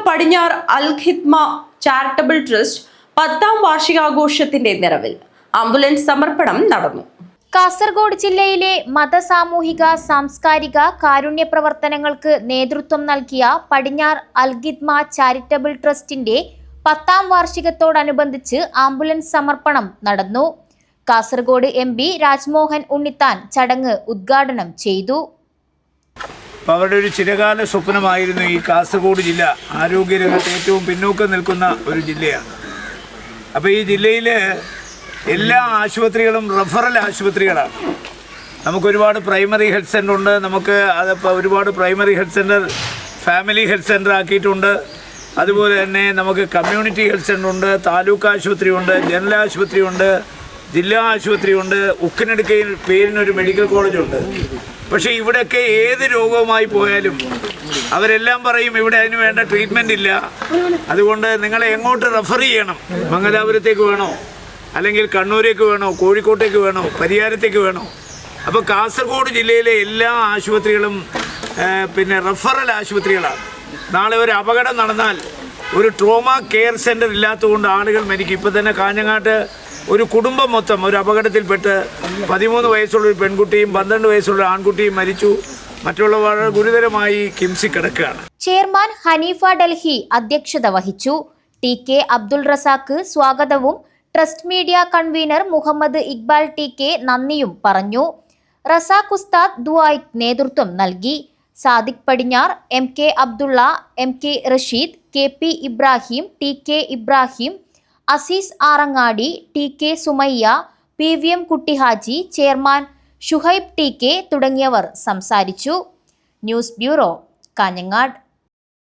പടിഞ്ഞാർ അൽ ഖിദ്മ charitable trust 10ാം വാർഷികാഘോഷത്തിന്റെ നിറവിൽ ambulance സമർപ്പണം നടന്നു. കാസർഗോഡ് ജില്ലയിലെ മതസാമൂഹിക സാംസ്കാരിക കാരുണ്യ പ്രവർത്തനങ്ങൾക്ക് നേതൃത്വം നൽകിയ പടിഞ്ഞാർ അൽ ഖിദ്മ ചാരിറ്റബിൾ ട്രസ്റ്റിന്റെ 10ാം വാർഷികത്തോടനുബന്ധിച്ച് ആംബുലൻസ് സമർപ്പണം നടന്നു. കാസർഗോഡ് MP രാജ്മോഹൻ ഉണ്ണിത്താൻ ചടങ്ങ് ഉദ്ഘാടനം ചെയ്തു. അവരുടെ ഒരു ചിരകാല സ്വപ്നമായിരുന്നു ഈ കാസർഗോഡ് ജില്ല ആരോഗ്യരംഗത്ത് ഏറ്റവും പിന്നോക്കം നിൽക്കുന്ന ഒരു ജില്ലയാണ്. അപ്പോൾ ഈ ജില്ലയിൽ എല്ലാ ആശുപത്രികളും റഫറൽ ആശുപത്രികളാണ്. നമുക്കൊരുപാട് പ്രൈമറി ഹെൽത്ത് സെൻ്റർ ഉണ്ട്. നമുക്ക് അതിപ്പോൾ ഒരുപാട് primary health centre family health centre ആക്കിയിട്ടുണ്ട്. അതുപോലെ തന്നെ നമുക്ക് കമ്മ്യൂണിറ്റി ഹെൽത്ത് സെൻ്റർ ഉണ്ട്, താലൂക്ക് ആശുപത്രി ഉണ്ട്, ജനറൽ ആശുപത്രി ഉണ്ട്, ജില്ലാ ആശുപത്രി ഉണ്ട്, ഉക്കിനടുക്കയിൽ പേരിനൊരു മെഡിക്കൽ കോളേജുണ്ട്. പക്ഷേ ഇവിടെയൊക്കെ ഏത് രോഗവുമായി പോയാലും അവരെല്ലാം പറയും ഇവിടെ അതിന് വേണ്ട ട്രീറ്റ്മെൻ്റ് ഇല്ല, അതുകൊണ്ട് നിങ്ങളെ എങ്ങോട്ട് റെഫർ ചെയ്യണം, മംഗലാപുരത്തേക്ക് വേണോ, അല്ലെങ്കിൽ കണ്ണൂരേക്ക് വേണോ, കോഴിക്കോട്ടേക്ക് വേണോ, പരിയാരത്തേക്ക് വേണോ. അപ്പോൾ കാസർഗോഡ് ജില്ലയിലെ എല്ലാ ആശുപത്രികളും റെഫറൽ ആശുപത്രികളാണ്. നാളെ ഒരു അപകടം നടന്നാൽ ഒരു ട്രോമ കെയർ സെൻറ്റർ ഇല്ലാത്തതുകൊണ്ട് ആളുകൾ മരിക്കും. ഇപ്പോൾ തന്നെ കാഞ്ഞങ്ങാട്ട് ഒരു കുടുംബം മൊത്തം ഒരു അപകടത്തിൽപ്പെട്ട് 13 വയസ്സുള്ളൊരു പെൺകുട്ടിയും 12 വയസ്സുള്ള ആൺകുട്ടിയും മരിച്ചു. മറ്റുള്ളവർ ഗുരുതരമായി കിംസി കിടക്കുകയാണ്. ചെയർമാൻ ഹനീഫ ഡൽഹി അധ്യക്ഷത വഹിച്ചു. TK അബ്ദുൾ റസാഖ് സ്വാഗതവും trust media convener Muhammad Iqbal TK നന്ദിയും പറഞ്ഞു. റസാഖ് ഉസ്താദ് ദുആയ്ക്ക് നേതൃത്വം നൽകി. Sadiq Padinjar, MK Abdulla, MK Rasheed, KP Ibrahim, TK Ibrahim, Azeez Arangadi, TK Sumayya, PVM Kuttihaji, chairman Shuhaib TK തുടങ്ങിയവർ സംസാരിച്ചു. News bureau, Kanhangad.